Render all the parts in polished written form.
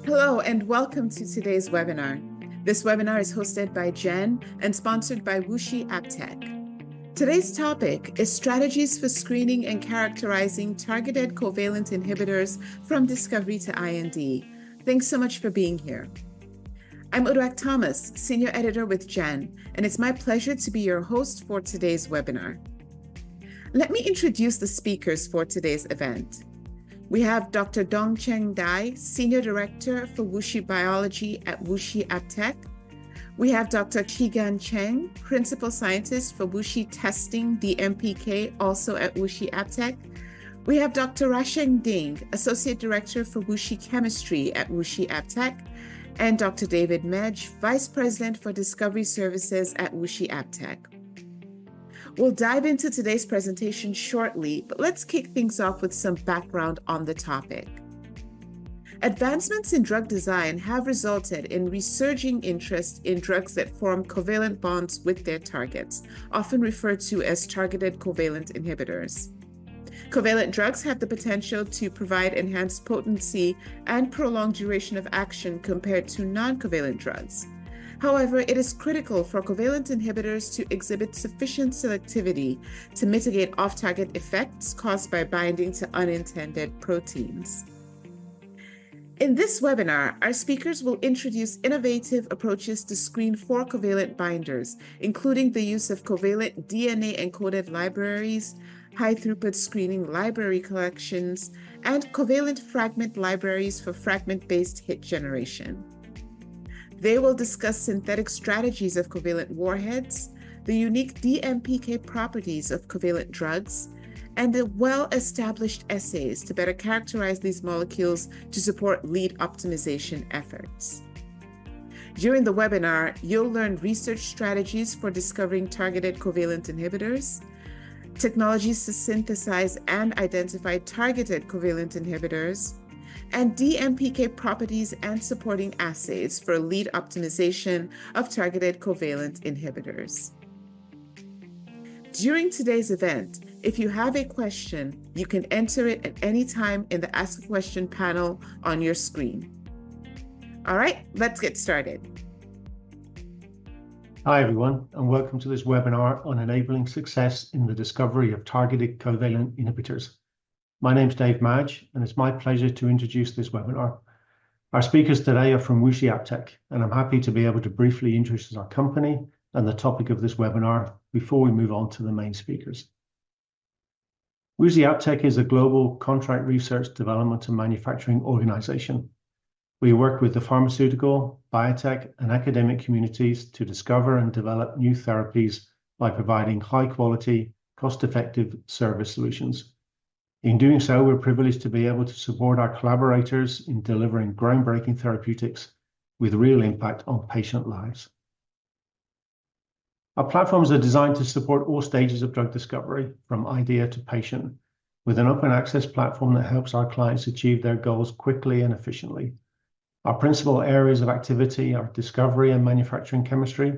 Hello and welcome to today's webinar. This webinar is hosted by Jen and sponsored by WuXi AppTech. Today's topic is strategies for screening and characterizing targeted covalent inhibitors from discovery to IND. Thanks so much for being here. I'm Uduak Thomas, Senior Editor with Jen, and it's my pleasure to be your host for today's webinar. Let me introduce the speakers for today's event. We have Dr. Dongcheng Dai, Senior Director for WuXi Biology at WuXi AppTech. We have Dr. Qigan Cheng, Principal Scientist for WuXi Testing DMPK, also at WuXi AppTech. We have Dr. Rasheng Ding, Associate Director for WuXi Chemistry at WuXi AppTech, and Dr. David Medj, Vice President for Discovery Services at WuXi AppTech. We'll dive into today's presentation shortly, but let's kick things off with some background on the topic. Advancements in drug design have resulted in resurging interest in drugs that form covalent bonds with their targets, often referred to as targeted covalent inhibitors. Covalent drugs have the potential to provide enhanced potency and prolonged duration of action compared to non-covalent drugs. However, it is critical for covalent inhibitors to exhibit sufficient selectivity to mitigate off-target effects caused by binding to unintended proteins. In this webinar, our speakers will introduce innovative approaches to screen for covalent binders, including the use of covalent DNA-encoded libraries, high-throughput screening library collections, and covalent fragment libraries for fragment-based hit generation. They will discuss synthetic strategies of covalent warheads, the unique DMPK properties of covalent drugs, and the well-established assays to better characterize these molecules to support lead optimization efforts. During the webinar, you'll learn research strategies for discovering targeted covalent inhibitors, technologies to synthesize and identify targeted covalent inhibitors, and DMPK properties and supporting assays for lead optimization of targeted covalent inhibitors. During today's event, if you have a question, you can enter it at any time in the Ask a Question panel on your screen. All right, let's get started. Hi, everyone, and welcome to this webinar on enabling success in the discovery of targeted covalent inhibitors. My name's Dave Madge, and it's my pleasure to introduce this webinar. Our speakers today are from WuXi AppTech, and I'm happy to be able to briefly introduce our company and the topic of this webinar before we move on to the main speakers. WuXi AppTech is a global contract research, development, and manufacturing organization. We work with the pharmaceutical, biotech, and academic communities to discover and develop new therapies by providing high-quality, cost-effective service solutions. In doing so, we're privileged to be able to support our collaborators in delivering groundbreaking therapeutics with real impact on patient lives. Our platforms are designed to support all stages of drug discovery, from idea to patient, with an open access platform that helps our clients achieve their goals quickly and efficiently. Our principal areas of activity are discovery and manufacturing chemistry,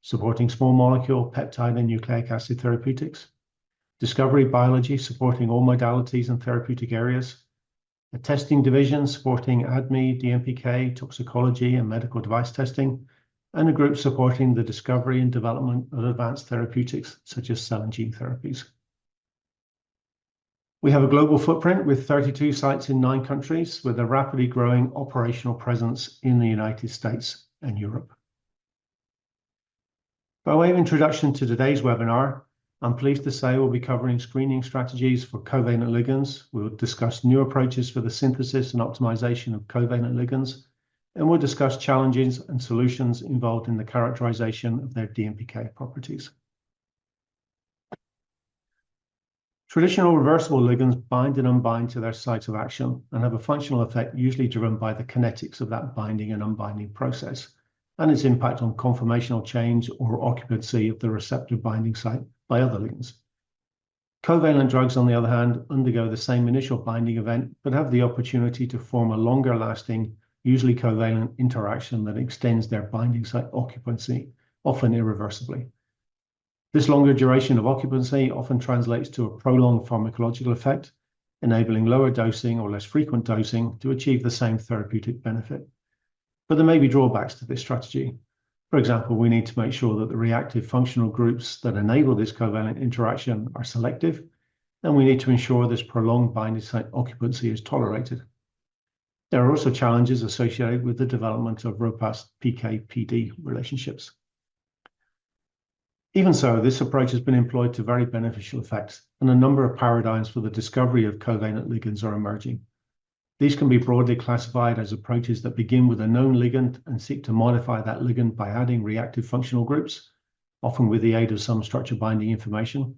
supporting small molecule, peptide, and nucleic acid therapeutics, discovery biology supporting all modalities and therapeutic areas, a testing division supporting ADME, DMPK, toxicology, and medical device testing, and a group supporting the discovery and development of advanced therapeutics such as cell and gene therapies. We have a global footprint with 32 sites in 9 countries with a rapidly growing operational presence in the United States and Europe. By way of introduction to today's webinar, I'm pleased to say we'll be covering screening strategies for covalent ligands. We'll discuss new approaches for the synthesis and optimization of covalent ligands, and we'll discuss challenges and solutions involved in the characterization of their DMPK properties. Traditional reversible ligands bind and unbind to their site of action and have a functional effect usually driven by the kinetics of that binding and unbinding process and its impact on conformational change or occupancy of the receptor binding site by other ligands. Covalent drugs, on the other hand, undergo the same initial binding event, but have the opportunity to form a longer lasting, usually covalent interaction that extends their binding site occupancy, often irreversibly. This longer duration of occupancy often translates to a prolonged pharmacological effect enabling lower dosing or less frequent dosing to achieve the same therapeutic benefit. But there may be drawbacks to this strategy. For example, we need to make sure that the reactive functional groups that enable this covalent interaction are selective, and we need to ensure this prolonged binding site occupancy is tolerated. There are also challenges associated with the development of robust PK-PD relationships. Even so, this approach has been employed to very beneficial effects, and a number of paradigms for the discovery of covalent ligands are emerging. These can be broadly classified as approaches that begin with a known ligand and seek to modify that ligand by adding reactive functional groups, often with the aid of some structure binding information.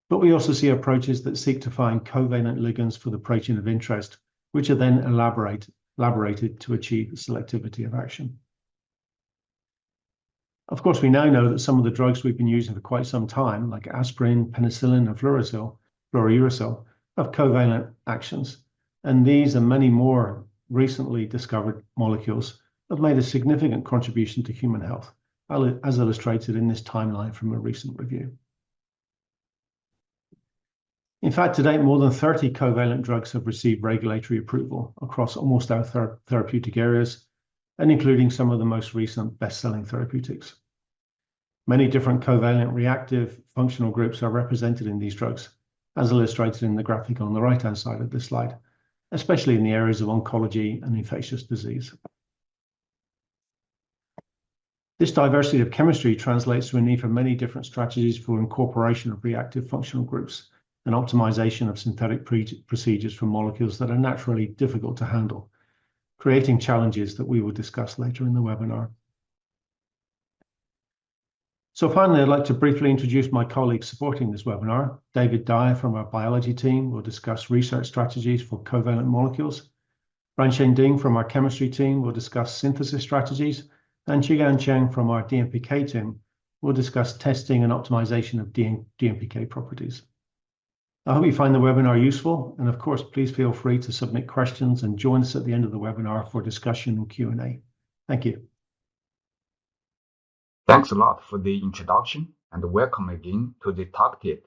But we also see approaches that seek to find covalent ligands for the protein of interest, which are then elaborated to achieve selectivity of action. Of course, we now know that some of the drugs we've been using for quite some time, like aspirin, penicillin, and fluorouracil, have covalent actions. And these and many more recently discovered molecules have made a significant contribution to human health, as illustrated in this timeline from a recent review. In fact, to date, more than 30 covalent drugs have received regulatory approval across almost our therapeutic areas, and including some of the most recent best-selling therapeutics. Many different covalent reactive functional groups are represented in these drugs, as illustrated in the graphic on the right-hand side of this slide, especially in the areas of oncology and infectious disease. This diversity of chemistry translates to a need for many different strategies for incorporation of reactive functional groups and optimization of synthetic procedures for molecules that are naturally difficult to handle, creating challenges that we will discuss later in the webinar. So finally, I'd like to briefly introduce my colleagues supporting this webinar. David Dyer from our biology team will discuss research strategies for covalent molecules. Ransheng Ding from our chemistry team will discuss synthesis strategies, and Qigan Cheng from our DMPK team will discuss testing and optimization of DMPK properties. I hope you find the webinar useful, and of course, please feel free to submit questions and join us at the end of the webinar for discussion and Q&A. Thank you. Thanks a lot for the introduction, and welcome again to the targeted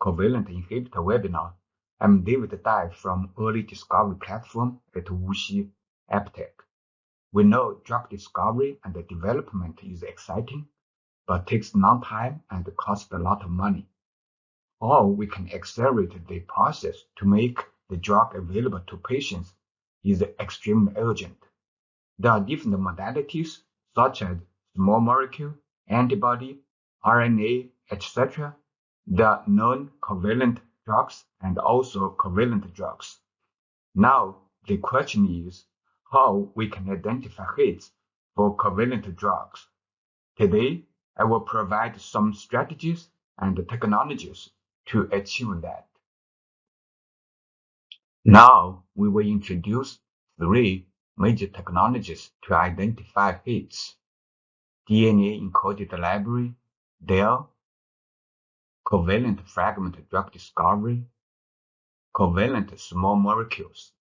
covalent inhibitor webinar. I'm David Dai from Early Discovery Platform at Wuxi AppTech. We know drug discovery and development is exciting, but takes long time and costs a lot of money. How we can accelerate the process to make the drug available to patients is extremely urgent. There are different modalities such as small molecule, antibody, RNA, etc. There are known covalent drugs and also covalent drugs. Now, the question is how we can identify hits for covalent drugs. Today, I will provide some strategies and technologies to achieve that. Now, we will introduce 3 major technologies to identify hits: DNA-encoded library, DEL, covalent fragment drug discovery, covalent small molecules.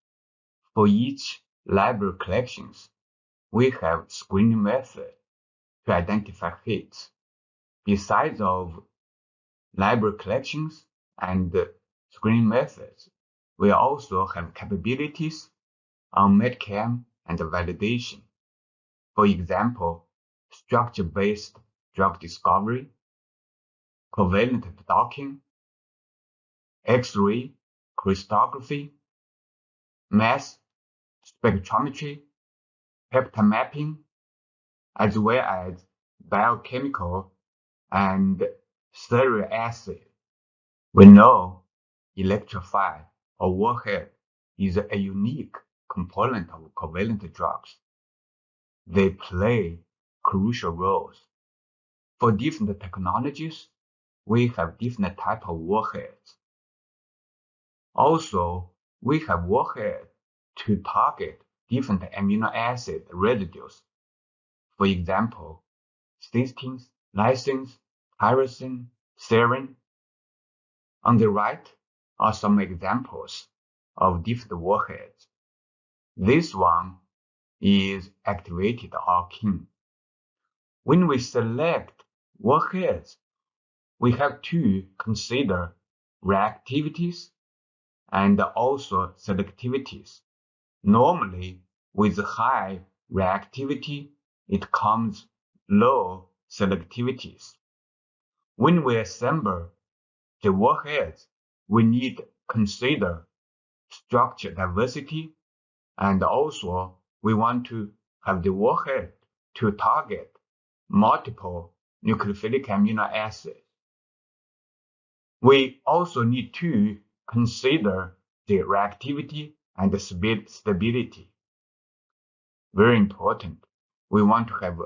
For each library collections, we have screening method to identify hits. Besides of library collections and screening methods, we also have capabilities on medchem and validation. For example, structure-based drug discovery, covalent docking, X-ray crystallography, mass spectrometry, peptide mapping, as well as biochemical and serial assay. We know electrophile or warhead is a unique component of covalent drugs. They play crucial roles. For different technologies, we have different types of warheads. Also, we have warheads to target different amino acid residues. For example, cysteines, lysines, tyrosine, serine. On the right are some examples of different warheads. This one is activated alkene. When we select warheads, we have to consider reactivities and also selectivities. Normally, with high reactivity, it comes low selectivities. When we assemble the warheads, we need to consider structure diversity, and also we want to have the warhead to target multiple nucleophilic amino acids. We also need to consider the reactivity and the stability. Very important. We want to have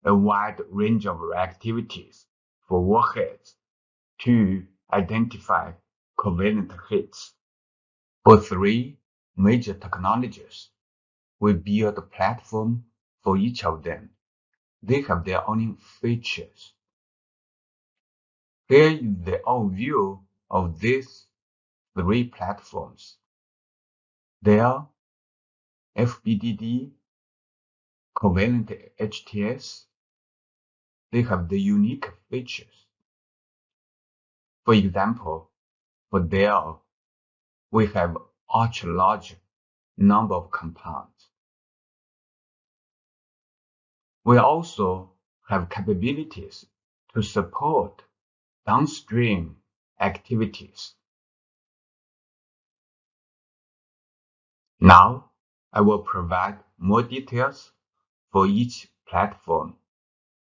a wide range of reactivities for warheads to identify covalent hits. For 3 major technologies, we build a platform for each of them. They have their own features. Here is the overview of these 3 platforms. They are FBDD, Covalent HTS. They have the unique features. For example, for DEL, we have ultra-large number of compounds. We also have capabilities to support downstream activities. Now, I will provide more details for each platform.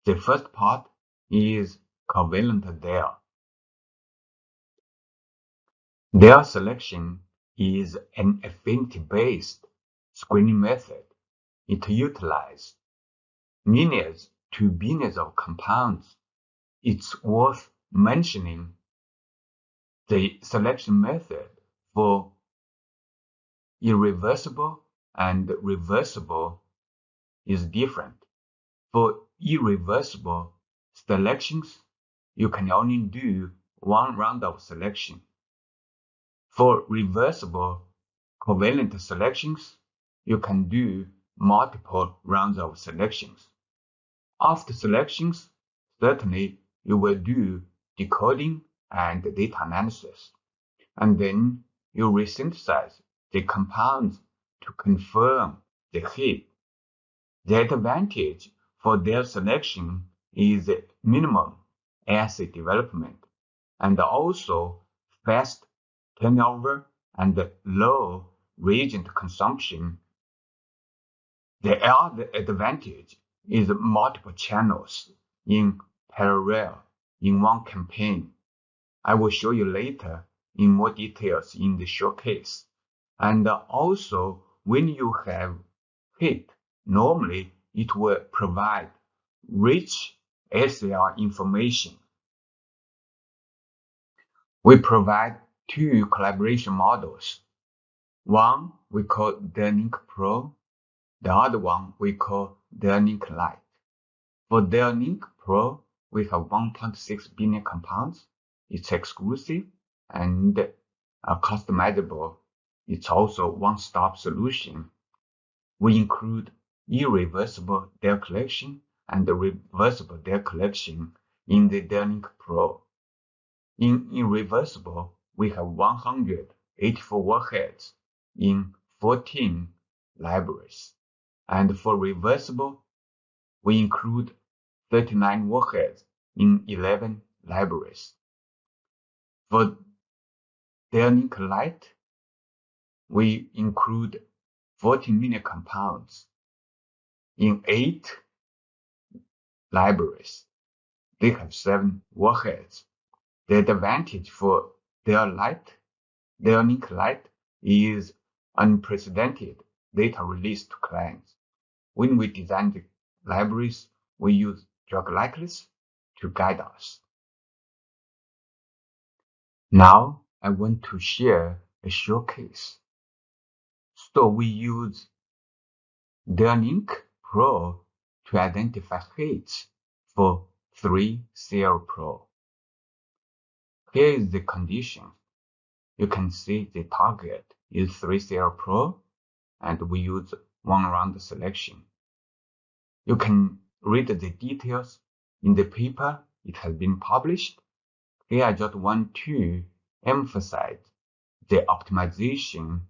The first part is covalent DEL. DEL selection is an affinity-based screening method. It utilizes millions to billions of compounds. It's worth mentioning the selection method for irreversible and reversible is different. For irreversible selections, you can only do 1 round of selection. For reversible covalent selections, you can do multiple rounds of selections. After selections, certainly you will do decoding and data analysis, and then you resynthesize the compounds to confirm the hit. The advantage for their selection is minimum assay development and also fast turnover and low reagent consumption. The other advantage is multiple channels in parallel in one campaign. I will show you later in more details in the showcase. And also, when you have hit, normally it will provide rich SAR information. We provide 2 collaboration models. One we call DEL-link Pro, the other one we call DEL-link Lite. For DEL-link Pro, we have 1.6 billion compounds. It's exclusive and customizable. It's also one-stop solution. We include irreversible DEL collection and reversible DEL collection in the DEL-link Pro. In irreversible, we have 184 warheads in 14 libraries. And for reversible, we include 39 warheads in 11 libraries. For DEL-link Lite, we include 14 million compounds in 8 libraries. They have 7 warheads. The advantage for DEL-link Lite is unprecedented data release to clients. When we design the libraries, we use drug likeless to guide us. Now, I want to share a showcase. So we use DEL-link Pro to identify hits for 3CL Pro. Here is the condition. You can see the target is 3CL Pro, and we use 1 round selection. You can read the details in the paper. It has been published. Here I just want to emphasize the optimization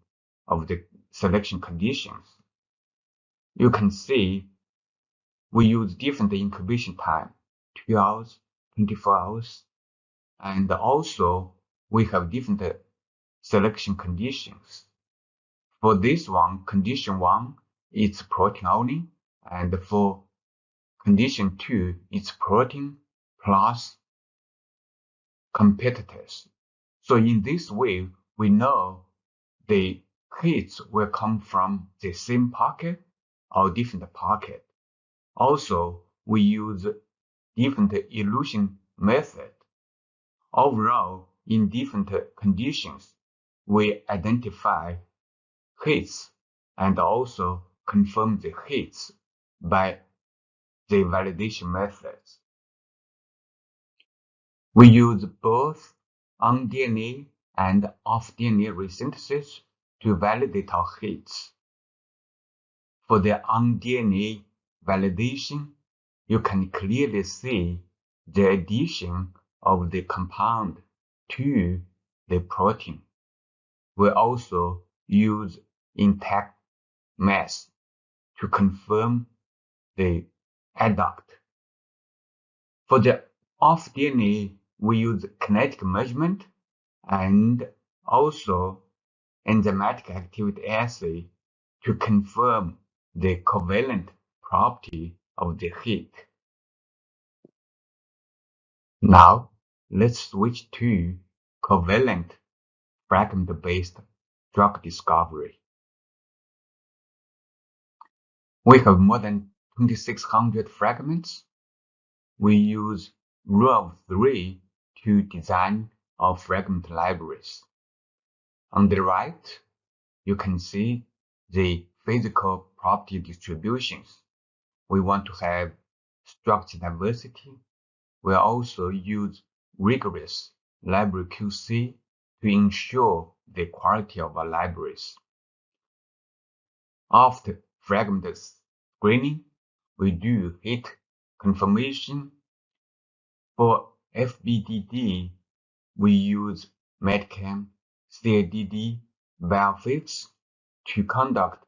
of the selection conditions. You can see we use different incubation time, 2 hours, 24 hours, and also we have different selection conditions. For this one, condition 1, it's protein only, and for condition 2, it's protein plus competitors. So in this way, we know the hits will come from the same pocket or different pocket. Also, we use different elution method. Overall, in different conditions, we identify hits and also confirm the hits by the validation methods. We use both on-DNA and off-DNA resynthesis to validate our hits. For the on-DNA validation, you can clearly see the addition of the compound to the protein. We also use intact mass to confirm the adduct. For the off-DNA, we use kinetic measurement and also enzymatic activity assay to confirm the covalent property of the hit. Now, let's switch to covalent fragment-based drug discovery. We have more than 2,600 fragments. We use rule of 3 to design our fragment libraries. On the right, you can see the physical property distributions. We want to have structure diversity. We also use rigorous library QC to ensure the quality of our libraries. After fragment screening, we do hit confirmation. For FBDD, we use MedChem, CADD, biofilms to conduct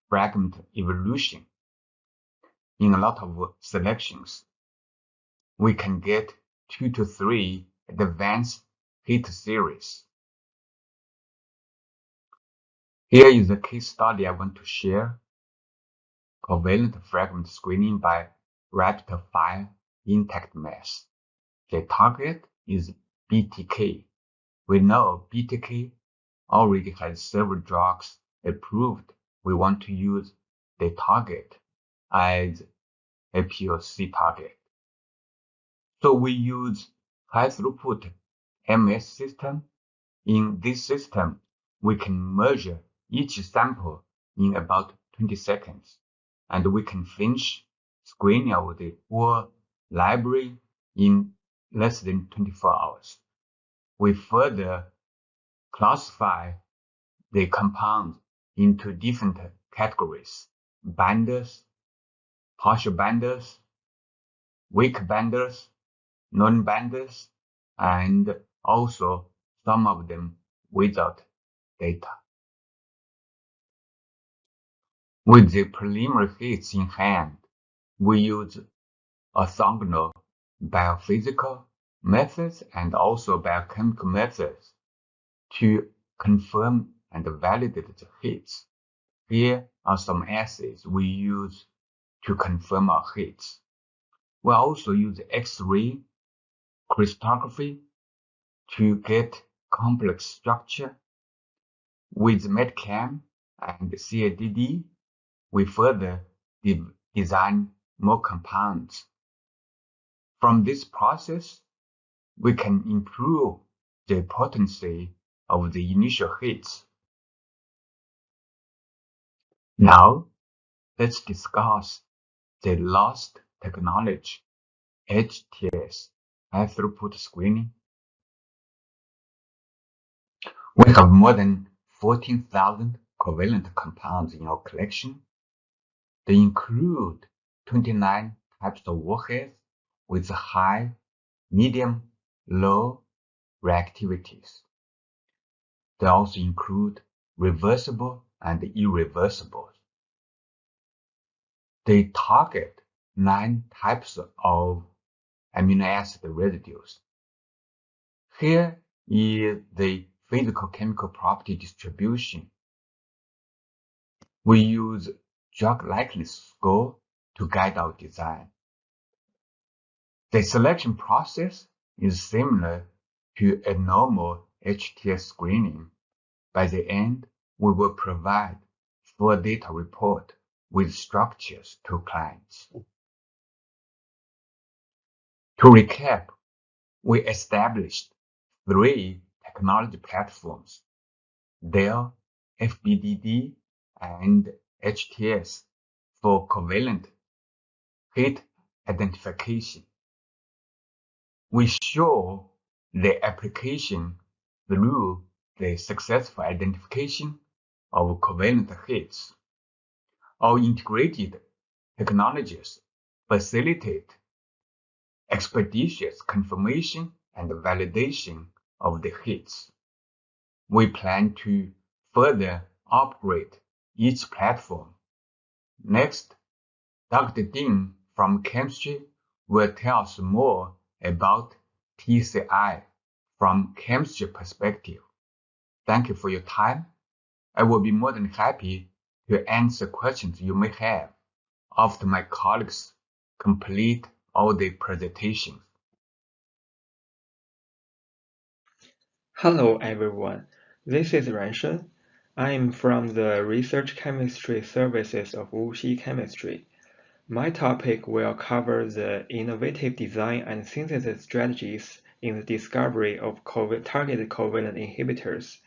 fragment evolution. In a lot of selections, we can get 2 to 3 advanced hit series. Here is a case study I want to share. Covalent fragment screening by rapid fire intact mass. The target is BTK. We know BTK already has several drugs approved. We want to use the target as a POC target. So we use high throughput MS system. In this system, we can measure each sample in about 20 seconds, and we can finish screening of the whole library in less than 24 hours. We further classify the compounds into different categories: binders, partial binders, weak binders, non-binders, and also some of them without data. With the preliminary hits in hand, we use orthogonal biophysical methods and also biochemical methods to confirm and validate the hits. Here are some assays we use to confirm our hits. We also use X-ray crystallography to get complex structure. With MedChem and CADD, we further design more compounds. From this process, we can improve the potency of the initial hits. Now, let's discuss the last technology, HTS, high throughput screening. We have more than 14,000 covalent compounds in our collection. They include 29 types of warheads with high, medium, low reactivities. They also include reversible and irreversible. They target 9 types of amino acid residues. Here is the physical-chemical property distribution. We use drug likeness score to guide our design. The selection process is similar to a normal HTS screening. By the end, we will provide full data report with structures to clients. To recap, we established 3 technology platforms: DEL, FBDD, and HTS for covalent hit identification. We show the application through the successful identification of covalent hits. Our integrated technologies facilitate expeditious confirmation and validation of the hits. We plan to further upgrade each platform. Next, Dr. Ding from chemistry will tell us more about TCI from chemistry perspective. Thank you for your time. I will be more than happy to answer questions you may have after my colleagues complete all the presentations. Hello everyone, this is Ranshen. I am from the Research Chemistry Services of Wuxi Chemistry. My topic will cover the innovative design and synthesis strategies in the discovery of targeted covalent inhibitors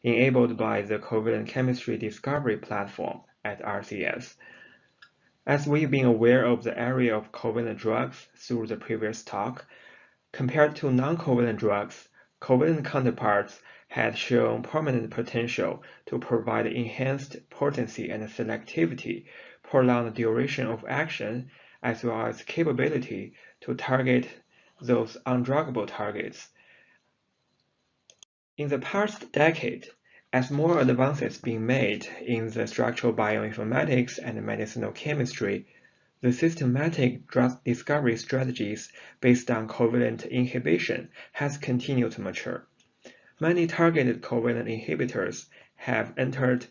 enabled by the Covalent Chemistry Discovery Platform at RCS. As we've been aware of the area of covalent drugs through the previous talk, compared to non-covalent drugs, covalent counterparts had shown prominent potential to provide enhanced potency and selectivity, prolonged duration of action, as well as capability to target those undruggable targets. In the past decade, as more advances being made in the structural bioinformatics and medicinal chemistry, the systematic drug discovery strategies based on covalent inhibition has continued to mature. Many targeted covalent inhibitors have entered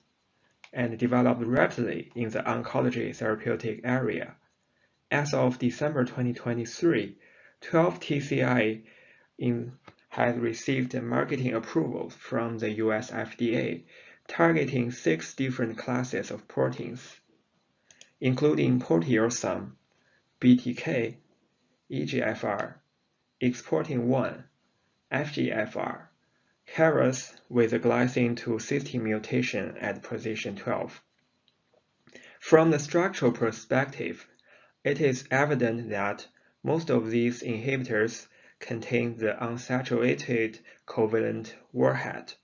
and developed rapidly in the oncology therapeutic area. As of December 2023, 12 TCI had received marketing approvals from the US FDA, targeting 6 different classes of proteins, including proteasome, BTK, EGFR, exportin 1, FGFR, KRAS with a glycine to cysteine mutation at position 12. From the structural perspective, it is evident that most of these inhibitors contain the unsaturated covalent warhead.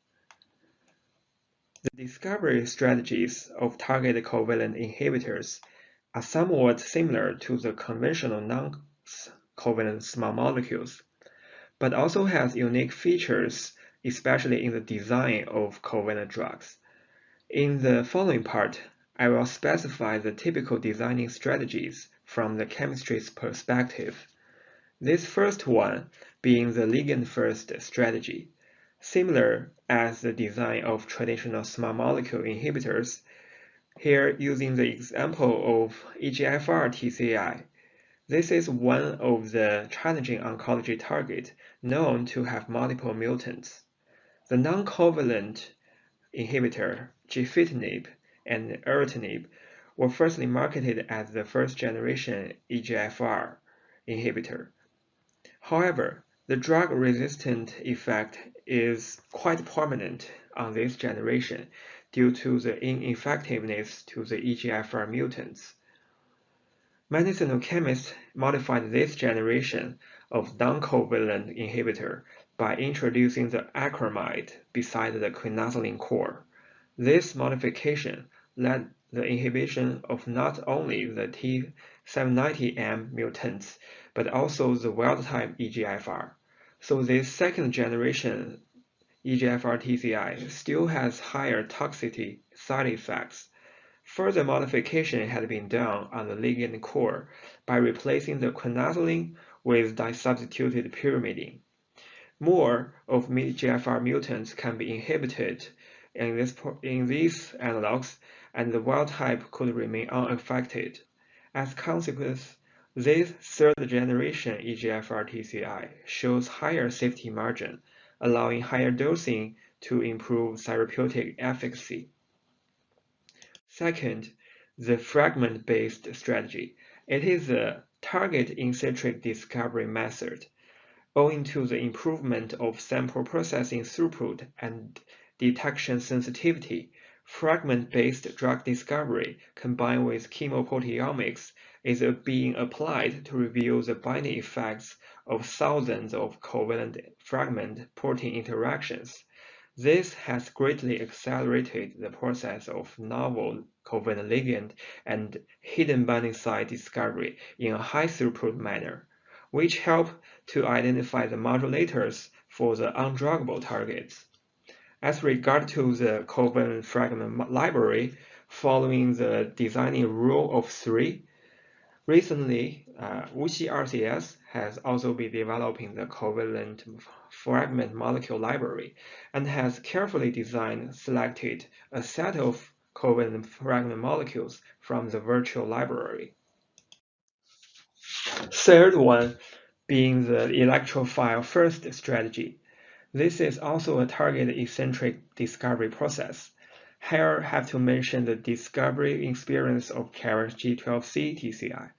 The discovery strategies of targeted covalent inhibitors are somewhat similar to the conventional non-covalent small molecules, but also has unique features, especially in the design of covalent drugs. In the following part, I will specify the typical designing strategies from the chemistry's perspective. This first one being the ligand-first strategy, similar as the design of traditional small molecule inhibitors, here using the example of EGFR TCI. This is one of the challenging oncology targets known to have multiple mutants. The non-covalent inhibitor gefitinib and erlotinib were firstly marketed as the first-generation EGFR inhibitor. However, the drug-resistant effect is quite prominent on this generation due to the ineffectiveness to the EGFR mutants. Medicinal chemists modified this generation of non-covalent inhibitor by introducing the acrylamide beside the quinazoline core. This modification led the inhibition of not only the T790M mutants, but also the wild-type EGFR. So this second generation EGFR TCI still has higher toxicity side effects. Further modification had been done on the ligand core by replacing the quinazoline with disubstituted pyrimidine. More of EGFR mutants can be inhibited in these analogs, and the wild type could remain unaffected. As a consequence, this third-generation EGFR TCI shows higher safety margin, allowing higher dosing to improve therapeutic efficacy. Second, the fragment-based strategy. It is a target-in-situ discovery method. Owing to the improvement of sample processing throughput and detection sensitivity, fragment-based drug discovery combined with chemoproteomics is being applied to reveal the binding effects of thousands of covalent fragment protein interactions. This has greatly accelerated the process of novel covalent ligand and hidden binding site discovery in a high-throughput manner, which help to identify the modulators for the undruggable targets. As regard to the covalent fragment library, following the designing rule of three, recently WuXi RCS has also been developing the covalent fragment molecule library and has carefully selected a set of covalent fragment molecules from the virtual library. Third one being the electrophile first strategy. This is also a target-eccentric discovery process. Here I have to mention the discovery experience of KRAS G12C TCI.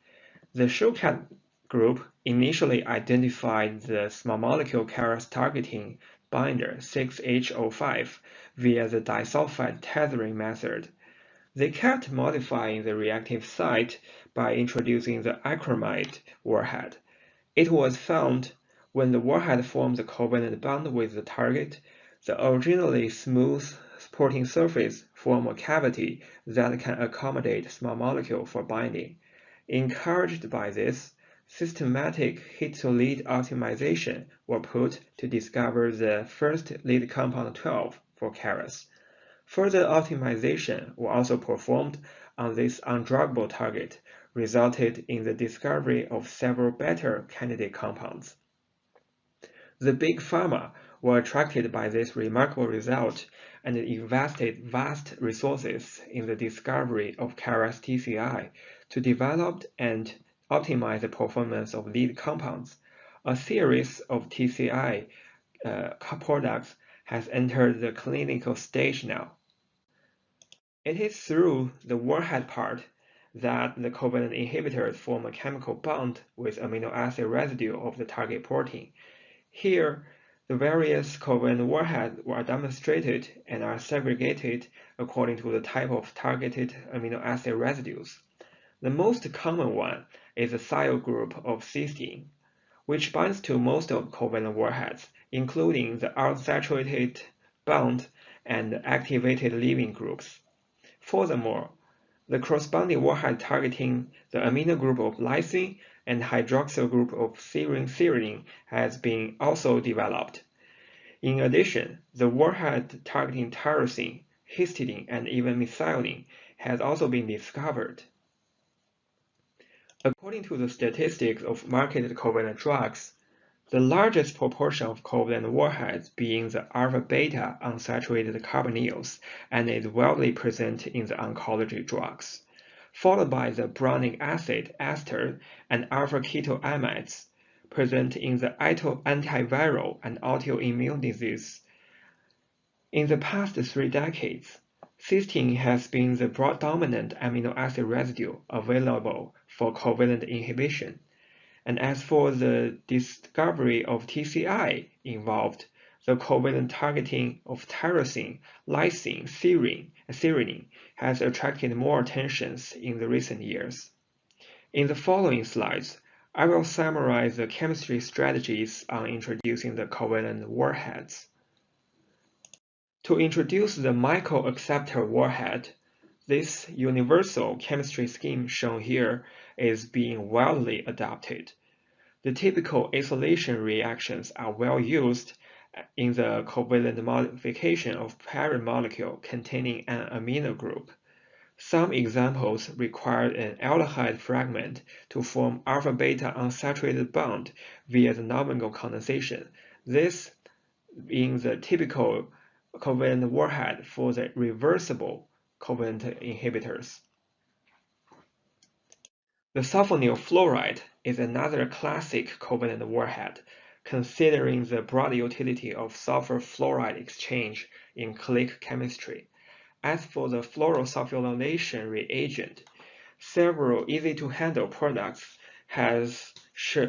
The Showcat group initially identified the small molecule KRAS targeting binder 6H05 via the disulfide tethering method. They kept modifying the reactive site by introducing the acromide warhead. It was found when the warhead forms a covalent bond with the target, the originally smooth protein surface forms a cavity that can accommodate small molecule for binding. Encouraged by this, systematic hit-to-lead optimization were put to discover the first lead compound 12 for KRAS. Further optimization were also performed on this undruggable target, resulted in the discovery of several better candidate compounds. The big pharma were attracted by this remarkable result and invested vast resources in the discovery of KRAS TCI to develop and optimize the performance of lead compounds. A series of TCI products has entered the clinical stage now. It is through the warhead part that the covalent inhibitors form a chemical bond with amino acid residue of the target protein. Here, the various covalent warheads were demonstrated and are segregated according to the type of targeted amino acid residues. The most common one is the thiol group of cysteine, which binds to most of covalent warheads, including the unsaturated bound and activated leaving groups. Furthermore, the corresponding warhead targeting the amino group of lysine and hydroxyl group of serine has been also developed. In addition, the warhead targeting tyrosine, histidine, and even methionine has also been discovered. According to the statistics of marketed covalent drugs, the largest proportion of covalent warheads being the alpha-beta unsaturated carbonyls and is widely present in the oncology drugs, followed by the brownic acid ester and alpha-ketoamides present in the antiviral and autoimmune disease. In the past 3 decades, cysteine has been the dominant amino acid residue available for covalent inhibition. And as for the discovery of TCI involved, the covalent targeting of tyrosine, lysine, serine has attracted more attention in the recent years. In the following slides, I will summarize the chemistry strategies on introducing the covalent warheads. To introduce the microacceptor warhead, this universal chemistry scheme shown here is being widely adopted. The typical isolation reactions are well used in the covalent modification of parent molecule containing an amino group. Some examples require an aldehyde fragment to form alpha-beta unsaturated bond via the nominal condensation. This being the typical covalent warhead for the reversible covalent inhibitors. The sulfonyl fluoride is another classic covalent warhead, considering the broad utility of sulfur fluoride exchange in click chemistry. As for the fluorosulfonylation reagent, several easy-to-handle products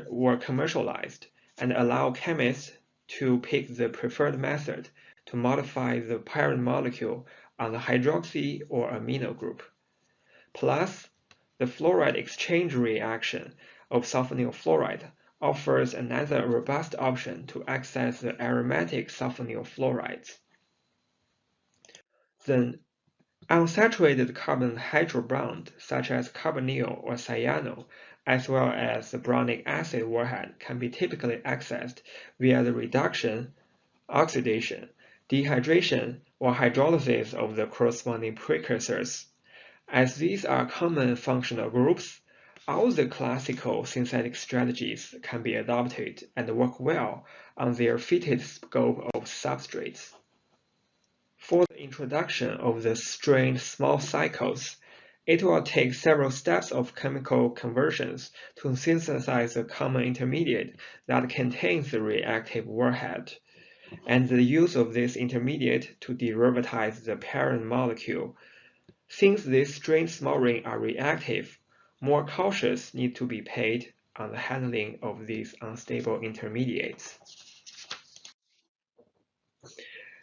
were commercialized and allow chemists to pick the preferred method to modify the parent molecule on the hydroxy or amino group. Plus, the fluoride exchange reaction of sulfonyl fluoride offers another robust option to access the aromatic sulfonyl fluorides. Then, unsaturated carbon hydrobond, such as carbonyl or cyano, as well as the bronic acid warhead, can be typically accessed via the reduction, oxidation, dehydration, or hydrolysis of the corresponding precursors. As these are common functional groups, all the classical synthetic strategies can be adopted and work well on their fitted scope of substrates. For the introduction of the strained small cycles, it will take several steps of chemical conversions to synthesize a common intermediate that contains the reactive warhead, and the use of this intermediate to derivatize the parent molecule. Since these strained small rings are reactive, more cautious need to be paid on the handling of these unstable intermediates.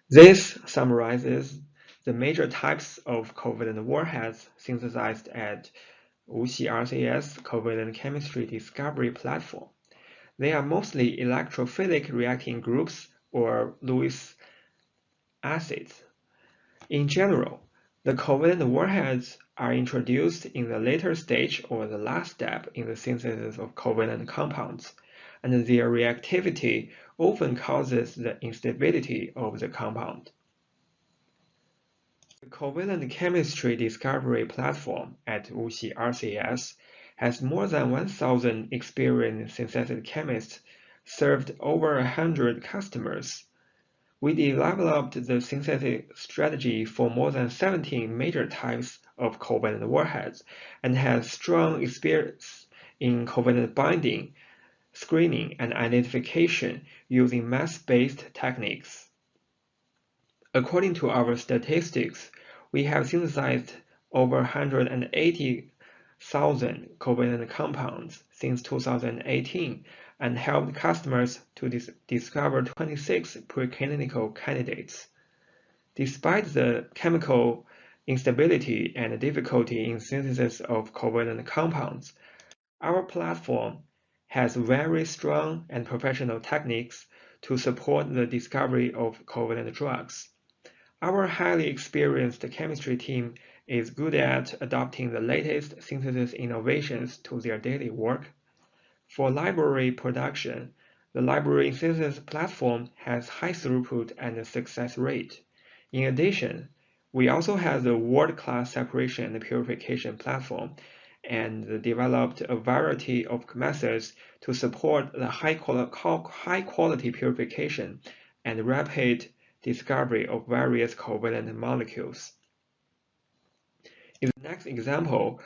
This summarizes the major types of covalent warheads synthesized at Wuxi RCS Covalent Chemistry Discovery Platform. They are mostly electrophilic reacting groups or Lewis acids. In general, the covalent warheads are introduced in the later stage or the last step in the synthesis of covalent compounds, and their reactivity often causes the instability of the compound. The Covalent Chemistry Discovery Platform at Wuxi RCS has more than 1,000 experienced synthetic chemists served over 100 customers. We developed the synthetic strategy for more than 17 major types of covalent warheads and have strong experience in covalent binding, screening, and identification using mass-based techniques. According to our statistics, we have synthesized over 180,000 covalent compounds since 2018 and helped customers to discover 26 preclinical candidates. Despite the chemical instability and difficulty in synthesis of covalent compounds, our platform has very strong and professional techniques to support the discovery of covalent drugs. Our highly experienced chemistry team is good at adopting the latest synthesis innovations to their daily work. For library production, the library synthesis platform has high throughput and success rate. In addition, we also have the world-class separation and purification platform and developed a variety of methods to support the high quality purification and rapid discovery of various covalent molecules. In the next example,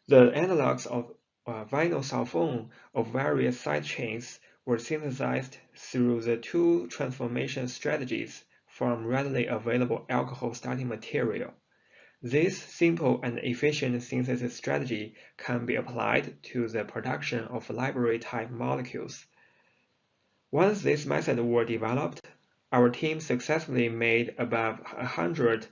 the analogs of vinyl sulfone of various side chains were synthesized through the two transformation strategies from readily available alcohol starting material. This simple and efficient synthesis strategy can be applied to the production of library-type molecules. Once this method were developed, our team successfully made above 100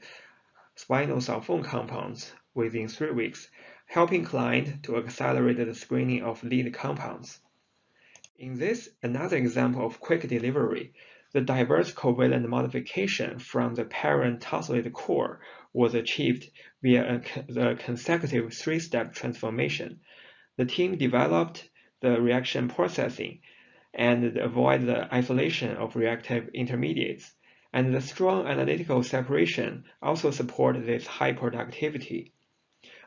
vinyl sulfone compounds within 3 weeks, helping clients to accelerate the screening of lead compounds. In this another example of quick delivery, the diverse covalent modification from the parent tosylate core was achieved via the consecutive 3-step transformation. The team developed the reaction processing and avoid the isolation of reactive intermediates. And the strong analytical separation also support this high productivity.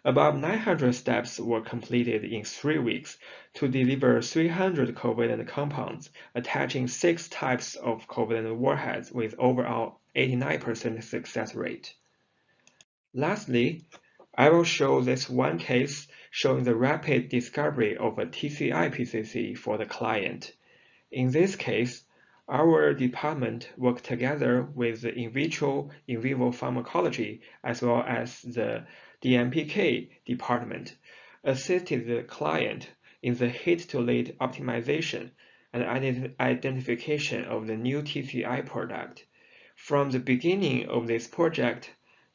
About 900 steps were completed in 3 weeks to deliver 300 covalent compounds, attaching 6 types of covalent warheads with overall 89% success rate. Lastly, I will show this one case showing the rapid discovery of a TCI PCC for the client. In this case, our department worked together with the in vitro, in vivo pharmacology, as well as the DMPK department, assisted the client in the hit-to-lead optimization and identification of the new TCI product. From the beginning of this project,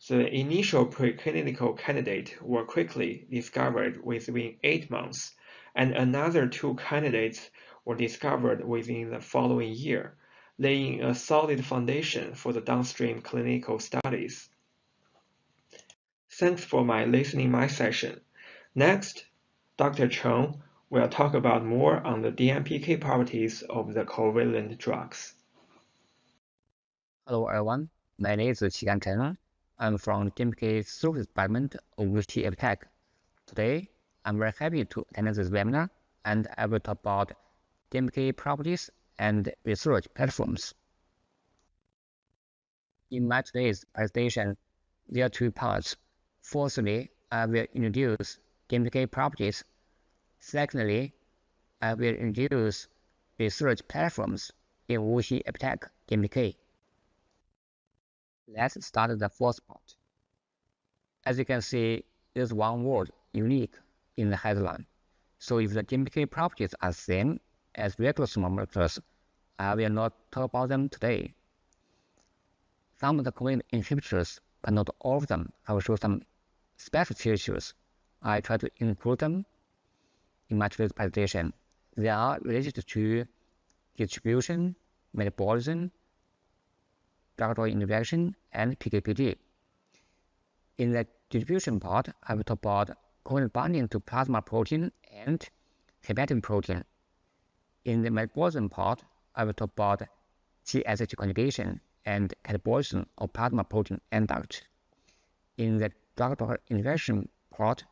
the initial preclinical candidate were quickly discovered within 8 months, and another 2 candidates were discovered within the following year, laying a solid foundation for the downstream clinical studies. Thanks for listening my session. Next, Dr. Cheng will talk about more on the DMPK properties of the covalent drugs. Hello everyone, my name is Qigan Chen. I'm from DMPK Service Department of WuXi AppTech. Today, I'm very happy to attend this webinar, and I will talk about DMPK properties and research platforms. In my today's presentation, there are 2 parts. Firstly, I will introduce DMPK properties. Secondly, I will introduce research platforms in WuXi AppTech DMPK. Let's start the first part. As you can see, there's one word, unique, in the headline. So if the DMPK properties are the same as regular small molecules, I will not talk about them today. Some of the covalent inhibitors, but not all of them, I will show some special features. I try to include them in my today's presentation. They are related to distribution, metabolism, drug-drug interaction, and PK/PD. In the distribution part, I will talk about covalent binding to plasma protein and hepatic protein. In the metabolism part, I will talk about GSH conjugation and catabolism of plasma protein end-duct. In the drug-drug interaction part,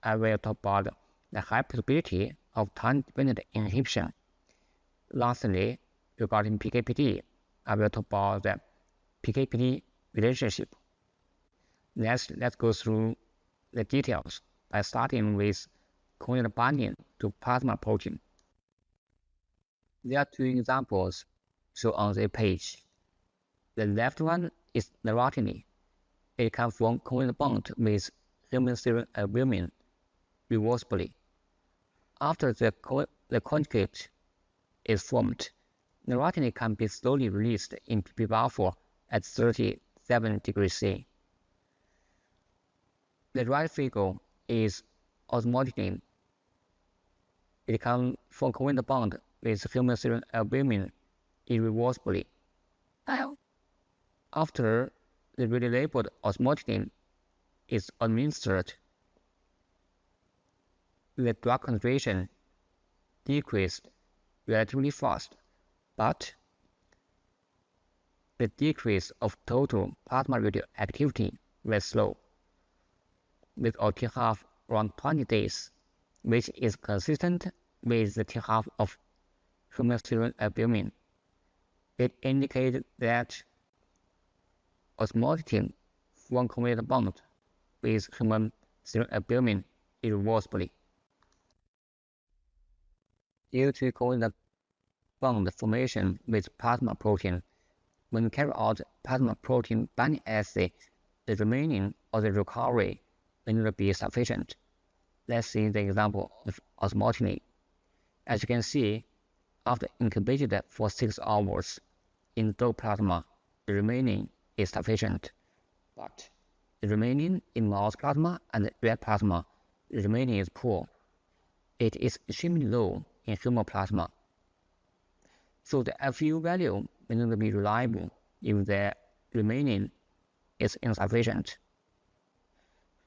I will talk about the high possibility of time-dependent inhibition. Lastly, regarding PK/PD, I will talk about the PK/PD relationship. Let's go through the details by starting with covalent binding to plasma protein. There are 2 examples shown on the page. The left one is neurotiny. It can form covalent bond with human serum albumin reversibly. After the conjugate is formed, neurotiny can be slowly released in PP buffer at 37 degrees C. The right figure is osmoticin. It can form covalent bond with human serum albumin irreversibly. After the relabeled osmoticin is administered, the drug concentration decreased relatively fast, but the decrease of total plasma radioactivity was slow, with a T-half around 20 days, which is consistent with the T-half of human serum albumin. It indicated that osmoticin formed covalent bond with human serum albumin irreversibly. Due to covalent bond formation with plasma protein, when we carry out plasma protein binding assay, the remaining or the recovery will not be sufficient. Let's see the example of osmoticin. As you can see, after incubated for 6 hours in dog plasma, the remaining is sufficient. But the remaining in mouse plasma and rat plasma, the remaining is poor. It is extremely low in human plasma. So the FU value may not be reliable if the remaining is insufficient.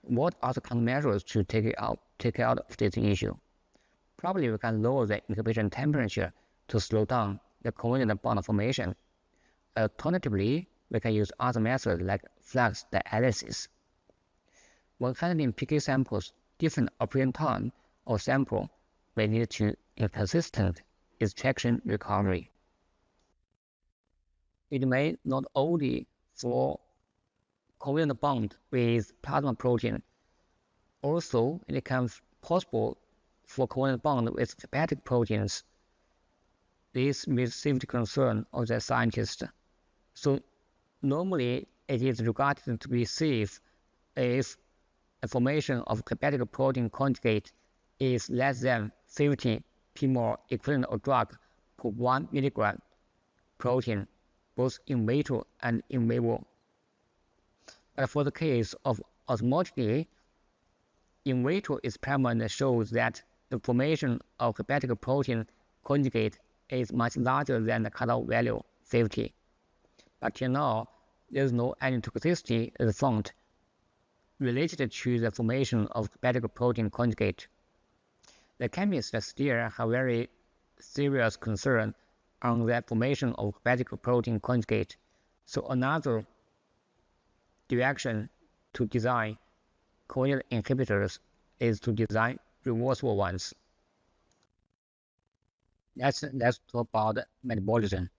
What are the countermeasures to take care of this issue? Probably we can lower the incubation temperature to slow down the covalent bond formation. Alternatively, we can use other methods like flux dialysis. When handling PK samples, different operating time of sample may lead to inconsistent extraction recovery. It may not only for covalent bond with plasma protein, also it can be possible for covalent bond with hepatic proteins. This meets safety concern of the scientist. So normally it is regarded to be safe if the formation of hepatic protein conjugate is less than 50 pmol equivalent of drug per 1 milligram protein, both in vitro and in vivo. But for the case of osmotically, in vitro experiment shows that the formation of hepatic protein conjugate is much larger than the cutoff value 50. But till now, there is no any toxicity is found related to the formation of hepatic protein conjugate. The chemists still have very serious concern on the formation of hepatic protein conjugate. So another direction to design covalent inhibitors is to design reversible ones. Let's talk about metabolism.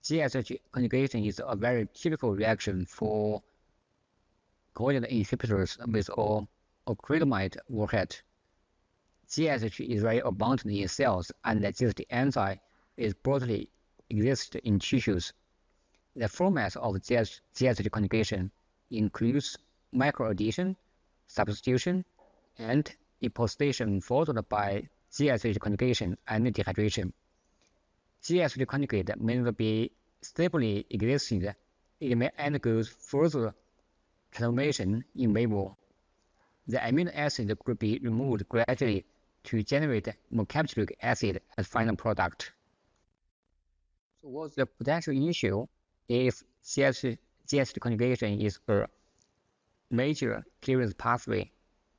GSH conjugation is a very typical reaction for covalent inhibitors with acrylamide warhead. GSH is very abundant in cells, and this enzyme is broadly exists in tissues. The format of GSH conjugation includes microaddition, substitution, and deposition followed by GSH conjugation and dehydration. GSH conjugate may not be stably existing. It may undergo further transformation in vivo. The amino acid could be removed gradually to generate mocapsulic acid as final product. So what's the potential issue if GSH conjugation is a major clearance pathway,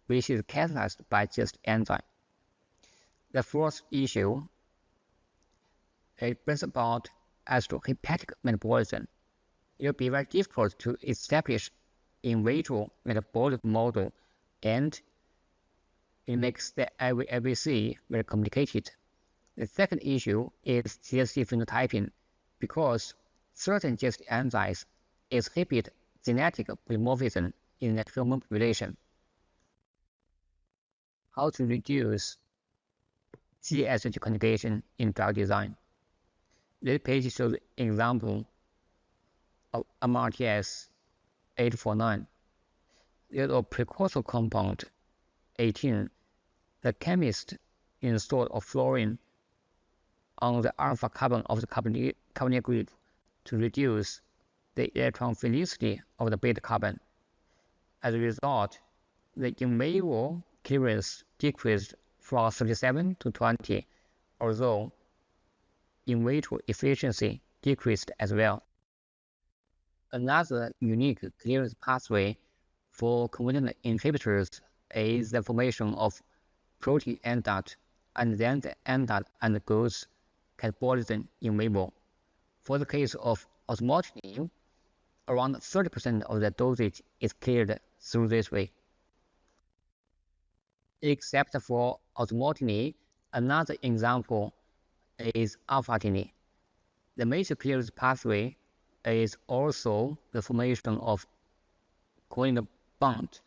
which is catalyzed by GSH enzyme? The first issue it brings about as to hepatic metabolism. It will be very difficult to establish in vitro metabolic model, and it makes the AVC very complicated. The second issue is GSH phenotyping, because certain GSH enzymes exhibit genetic polymorphism in the human population. How to reduce GSH conjugation in drug design? This page shows an example of MRTS 849. There's a precursor compound 18. The chemist installed a fluorine on the alpha carbon of the carbonyl group to reduce the electron philicity of the beta carbon. As a result, the in vivo clearance decreased from 37 to 20, although in vitro efficiency decreased as well. Another unique clearance pathway for covalent inhibitors is the formation of protein endout, and then the endout undergoes catabolism in vivo. For the case of osmotic, around 30% of the dosage is cleared through this way. Except for osmotic, another example is alpha-actinic. The major clearance pathway is also the formation of covalent bond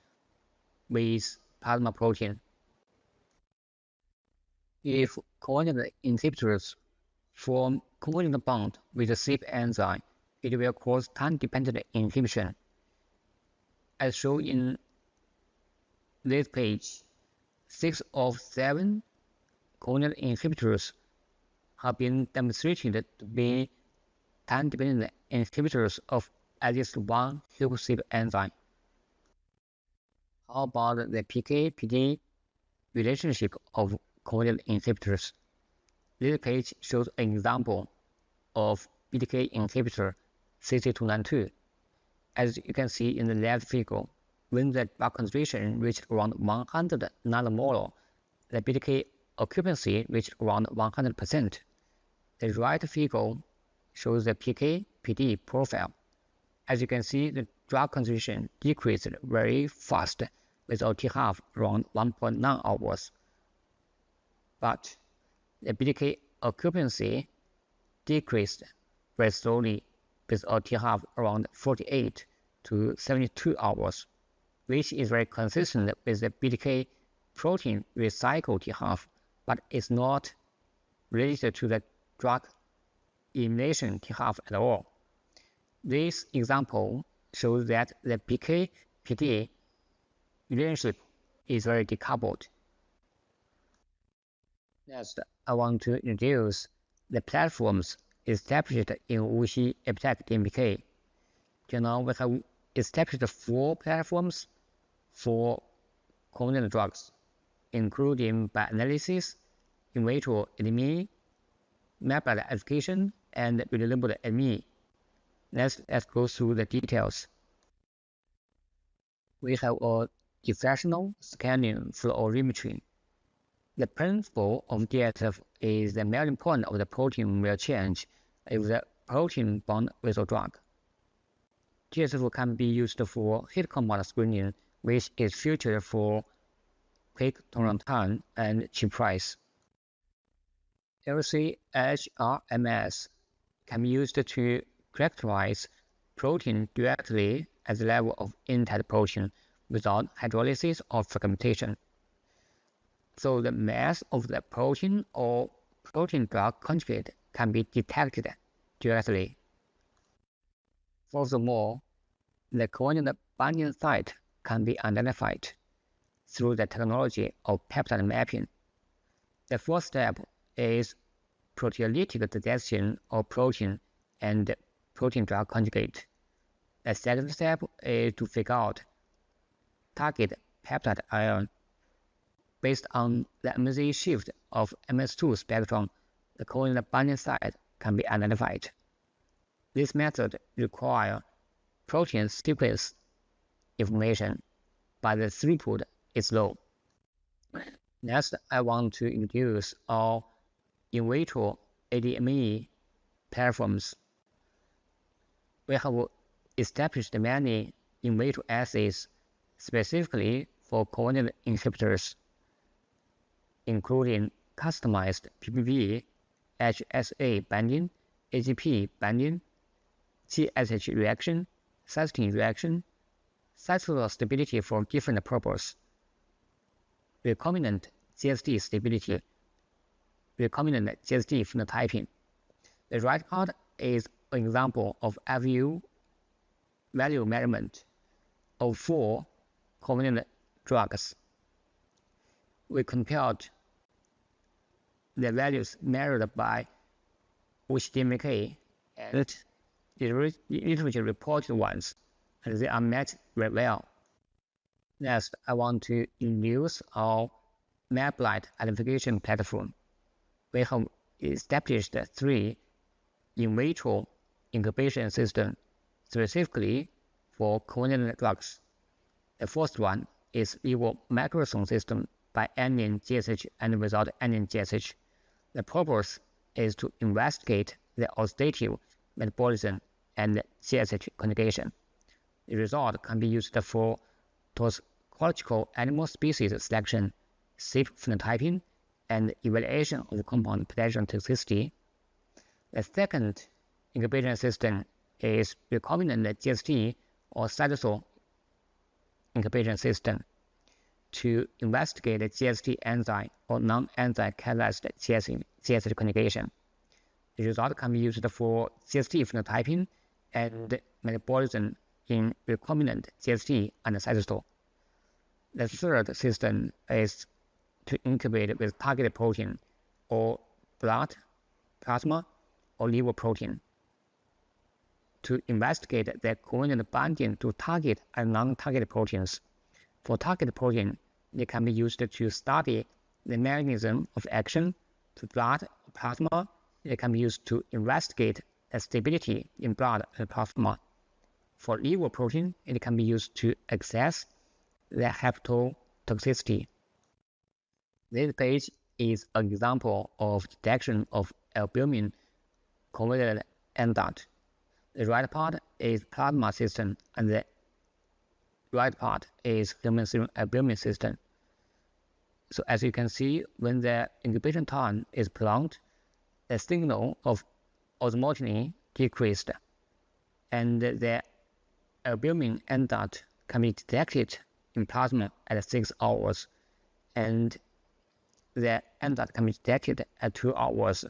with plasma protein. If covalent inhibitors form covalent bond with a safe enzyme, it will cause time-dependent inhibition. As shown in this page, 6 of 7 covalent inhibitors have been demonstrated to be time-dependent inhibitors of at least one safe enzyme. How about the PK-PD relationship of covalent inhibitors? This page shows an example of BTK inhibitor 6292. As you can see in the left figure, when the drug concentration reached around 100 nanomolar, the BTK occupancy reached around 100%. The right figure shows the PK/PD profile. As you can see, the drug concentration decreased very fast with a T-half around 1.9 hours. But the BTK occupancy decreased very slowly with a T-half around 48 to 72 hours, which is very consistent with the BTK protein recycle T-half, but is not related to the drug elimination T-half at all. This example shows that the PK/PD relationship is very decoupled. Next, I want to introduce the platforms established in WuXi Epitech DMPK. Till now, we have established 4 platforms for covalent drugs, including bioanalysis, in vitro ADME, map-led application, and reliable ADME. Let's go through the details. We have a diffractional scanning fluorimetry. The principle of DSF is the melting point of the protein will change if the protein bound with a drug. DSF can be used for hit compound screening, which is featured for quick turnaround time and cheap price. LC-HRMS can be used to characterize protein directly at the level of intact protein without hydrolysis or fragmentation. So the mass of the protein or protein drug conjugate can be detected directly. Furthermore, the covalent binding site can be identified through the technology of peptide mapping. The first step is proteolytic digestion of protein and protein drug conjugate. The second step is to figure out target peptide ion. Based on the MZ shift of MS2 spectrum, the covalent binding site can be identified. This method requires protein sequence information, but the throughput is low. Next, I want to introduce our in vitro ADME platforms. We have established many in vitro assays specifically for covalent inhibitors, including customized PBB, HSA binding, AGP binding, GSH reaction, cysteine reaction, cytosol stability for different purposes, recombinant GSD stability, recombinant GSD phenotyping. The right part is an example of FU value measurement of 4 covalent drugs. We compared the values measured by WuXi DMPK and the literature reported ones, and they are matched very well. Next, I want to introduce our map-led identification platform. We have established 3 in vitro incubation systems specifically for covalent drugs. The first one is vivo microsome system by anion GSH and without anion GSH. The purpose is to investigate the oxidative metabolism and GSH conjugation. The result can be used for toxicological animal species selection, safe phenotyping, and evaluation of compound potential toxicity. The second incubation system is recombinant GST or cytosol incubation system to investigate the GST enzyme or non-enzyme catalyzed GSH conjugation. The result can be used for GST phenotyping and metabolism in recombinant GST and cytosol. The third system is to incubate with targeted protein or blood, plasma, or liver protein to investigate the covalent binding to target and non-targeted proteins. For targeted protein, they can be used to study the mechanism of action. To blood, plasma, they can be used to investigate the stability in blood and plasma. For liver protein, it can be used to assess the hepatotoxicity. This page is an example of detection of albumin covalent end dot. The right part is plasma system, and the right part is human serum albumin system. So as you can see, when the incubation time is prolonged, the signal of osmoticity decreased, and the albumin end dot can be detected in plasma at 6 hours, and the end dot can be detected at 2 hours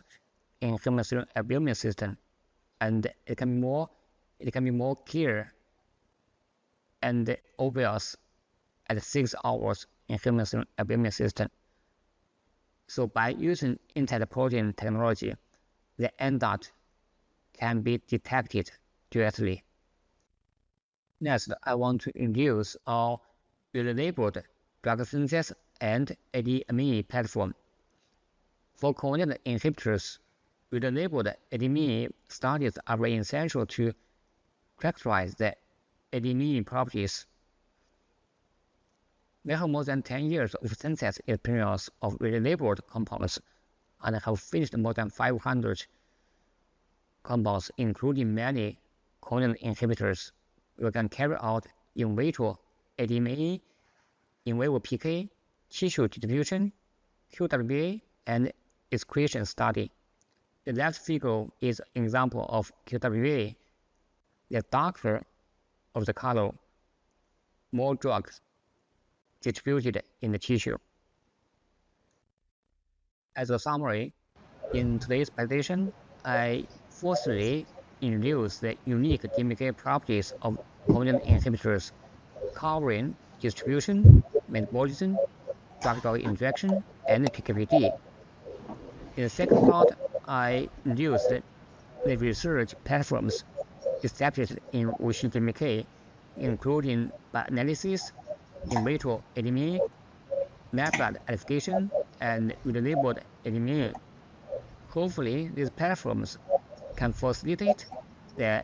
in human serum albumin system, and it can be more clear and obvious at 6 hours in human serum albumin system. So by using intact protein technology, the end dot can be detected directly. Next, I want to introduce our relabeled drug synthesis and ADME platform. For covalent inhibitors, relabeled ADME studies are very essential to characterize the ADME properties. We have more than 10 years of synthesis experience of relabeled compounds and have finished more than 500 compounds, including many covalent inhibitors. We can carry out in vitro ADME, in vivo PK, tissue distribution, QWA, and excretion study. The left figure is an example of QWA. The darker of the color, more drugs distributed in the tissue. As a summary, in today's presentation, I firstly introduce the unique DMK properties of covalent inhibitors, covering distribution, metabolism, drug-drug interaction, and PKPD. In the second part, I introduce the research platforms established in WuXi DMK, including bioanalysis, in vitro ADME, MAPLAT application, and relabeled ADME. Hopefully, these platforms can facilitate the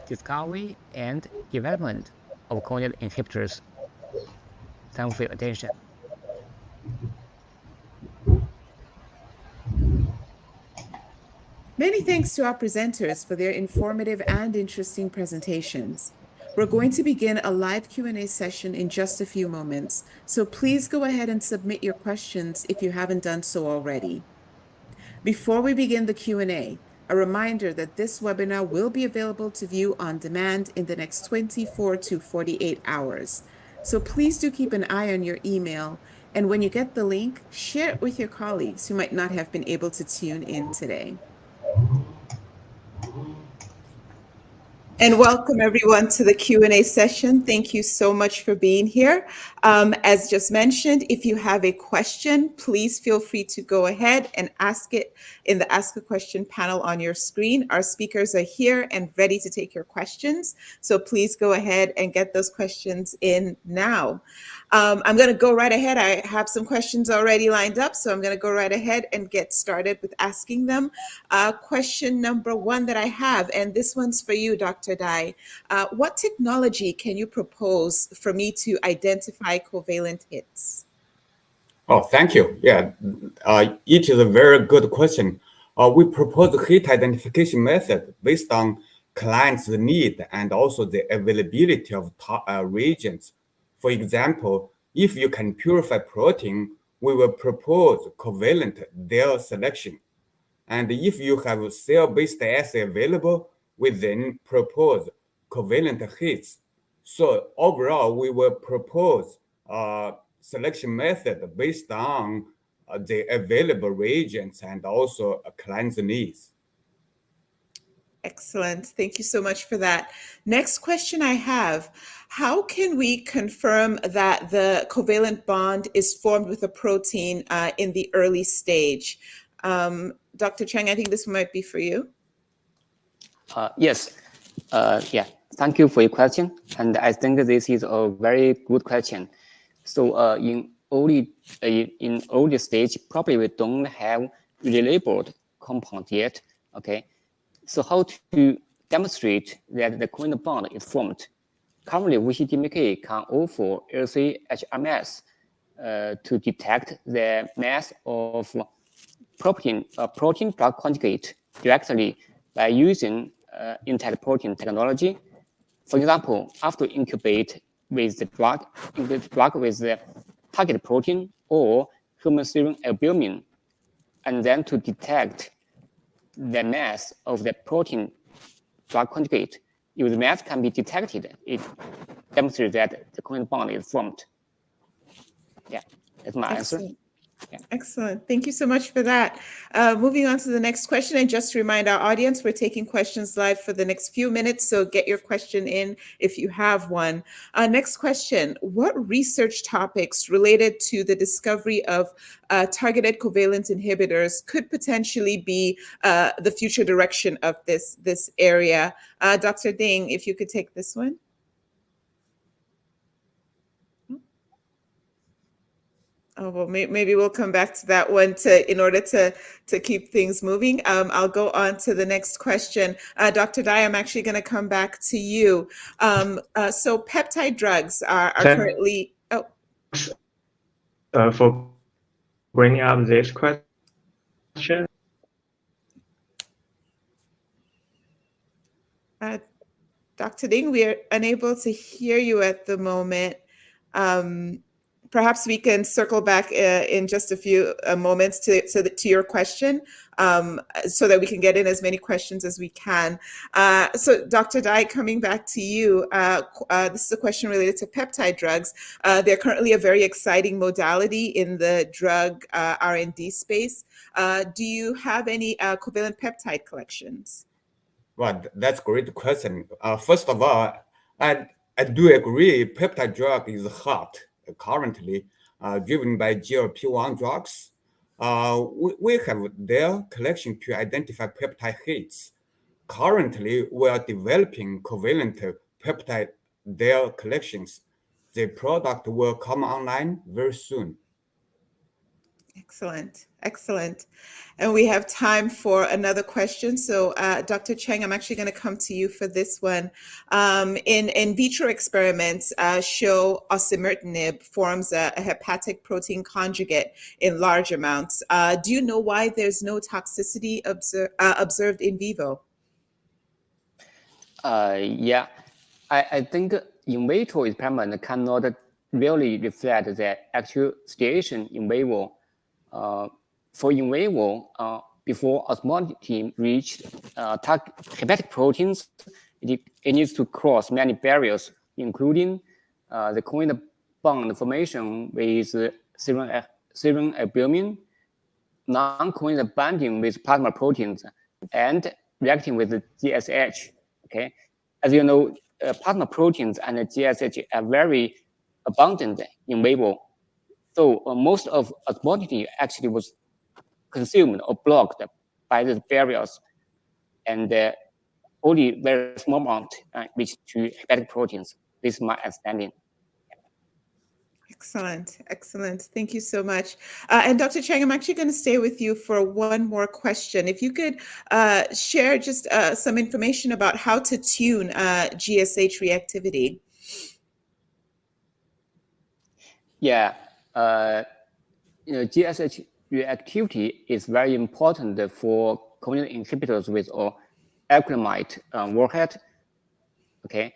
discovery and development of covalent inhibitors. Thank you for your attention. Many thanks to our presenters for their informative and interesting presentations. We're going to begin a live Q&A session in just a few moments, so please go ahead and submit your questions if you haven't done so already. Before we begin the Q&A, a reminder that this webinar will be available to view on demand in the next 24 to 48 hours. So please do keep an eye on your email, and when you get the link, share it with your colleagues who might not have been able to tune in today. And welcome everyone to the Q&A session. Thank you so much for being here. As just mentioned, if you have a question, please feel free to go ahead and ask it in the Ask a Question panel on your screen. Our speakers are here and ready to take your questions. So please go ahead and get those questions in now. I'm going to go right ahead. I have some questions already lined up, so I'm going to go right ahead and get started with asking them. Question number one that I have, and this one's for you, Dr. Dai. What technology can you propose for me to identify covalent hits? Oh, thank you. Yeah, it is a very good question. We propose a hit identification method based on client's need and also the availability of reagents. For example, if you can purify protein, we will propose covalent DEL selection. And if you have a cell-based assay available, we then propose covalent hits. So overall, we will propose selection method based on the available reagents and also a client's needs. Excellent. Thank you so much for that. Next question I have, how can we confirm that the covalent bond is formed with a protein in the early stage? Dr. Chang, I think this might be for you. Yes. Yeah. Thank you for your question. And I think this is a very good question. So in early stage, probably we don't have relabeled compound yet. Okay. So how to demonstrate that the covalent bond is formed? Currently, WuXi DMK can offer LC-HMS to detect the mass of protein drug conjugate directly by using intact protein technology. For example, after incubate with the drug with the target protein or human serum albumin, and then to detect the mass of the protein drug conjugate. If the mass can be detected, it demonstrates that the covalent bond is formed. Yeah, that's my answer. Yeah. Excellent. Thank you so much for that. Moving on to the next question, and just to remind our audience, we're taking questions live for the next few minutes, so get your question in if you have one. Next question, what research topics related to the discovery of targeted covalent inhibitors could potentially be the future direction of this area? Dr. Ding, if you could take this one. Oh, well, maybe we'll come back to that one in order to keep things moving. I'll go on to the next question. Dr. Dai, I'm actually going to come back to you. So peptide drugs are currently... Oh. For bringing up this question. Dr. Ding, we are unable to hear you at the moment. Perhaps we can circle back in just a few moments to your question, so that we can get in as many questions as we can. So Dr. Dai, coming back to you, this is a question related to peptide drugs. They're currently a very exciting modality in the drug R&D space. Do you have any covalent peptide collections? Well, that's a great question. First of all, I do agree peptide drug is hot currently, driven by GLP-1 drugs. We have their collection to identify peptide hits. Currently, we are developing covalent peptide their collections. The product will come online very soon. Excellent, excellent. And we have time for another question. So Dr. Cheng, I'm actually going to come to you for this one. In vitro experiments show osimertinib forms a hepatic protein conjugate in large amounts. Do you know why there's no toxicity observed in vivo? Yeah, I think in vitro experiment cannot really reflect the actual situation in vivo. For in vivo, before osmolality reached hepatic proteins, it needs to cross many barriers, including the covalent bond formation with serum albumin, non-covalent binding with plasma proteins, and reacting with the GSH. Okay, as you know, plasma proteins and the GSH are very abundant in vivo. So most of osmolality actually was consumed or blocked by these barriers, and only very small amount reached to hepatic proteins. This is my understanding. Excellent, excellent. Thank you so much. And Dr. Cheng, I'm actually going to stay with you for one more question. If you could share just some information about how to tune GSH reactivity. Yeah, GSH reactivity is very important for covalent inhibitors with acrylamide warhead. Okay,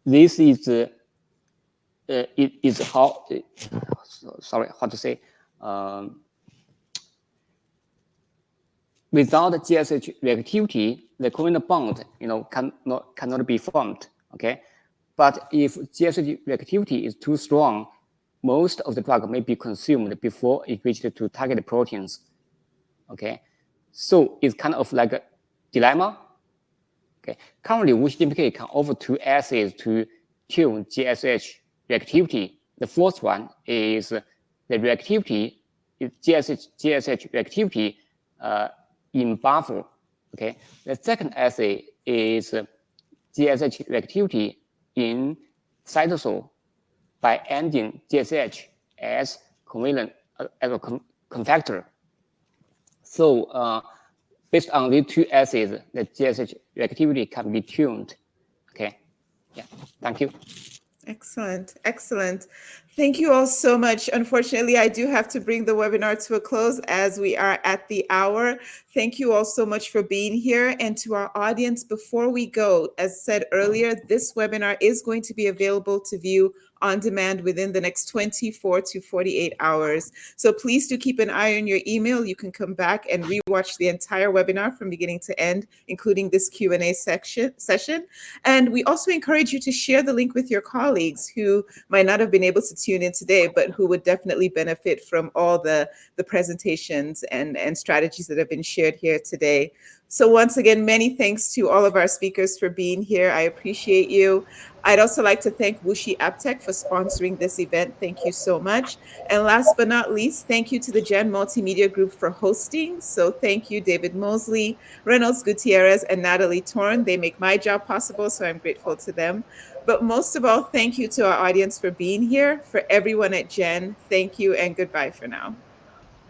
this is it is how sorry, how to say, without GSH reactivity, the covalent bond cannot be formed. Okay, but if GSH reactivity is too strong, most of the drug may be consumed before it reaches to target proteins. Okay, so it's kind of like a dilemma. Okay, currently WuXi can offer two assays to tune GSH reactivity. The first one is the reactivity, GSH reactivity in buffer. Okay, the second assay is GSH reactivity in cytosol by ending GSH as covalent as a cofactor. So based on these two assays, the GSH reactivity can be tuned. Okay. Yeah, thank you. Excellent, excellent. Thank you all so much. Unfortunately, I do have to bring the webinar to a close as we are at the hour. Thank you all so much for being here. And to our audience, before we go, as said earlier, this webinar is going to be available to view on demand within the next 24 to 48 hours. So please do keep an eye on your email. You can come back and rewatch the entire webinar from beginning to end, including this Q&A session. And we also encourage you to share the link with your colleagues who might not have been able to tune in today, but who would definitely benefit from all the presentations and strategies that have been shared here today. So once again, many thanks to all of our speakers for being here. I appreciate you. I'd also like to thank Wuxi AppTech for sponsoring this event. Thank you so much. And last but not least, thank you to the Gen Multimedia Group for hosting. So thank you, David Mosley, Reynolds Gutierrez, and Natalie Torn. They make my job possible, so I'm grateful to them. But most of all, thank you to our audience for being here. For everyone at Gen, thank you and goodbye for now.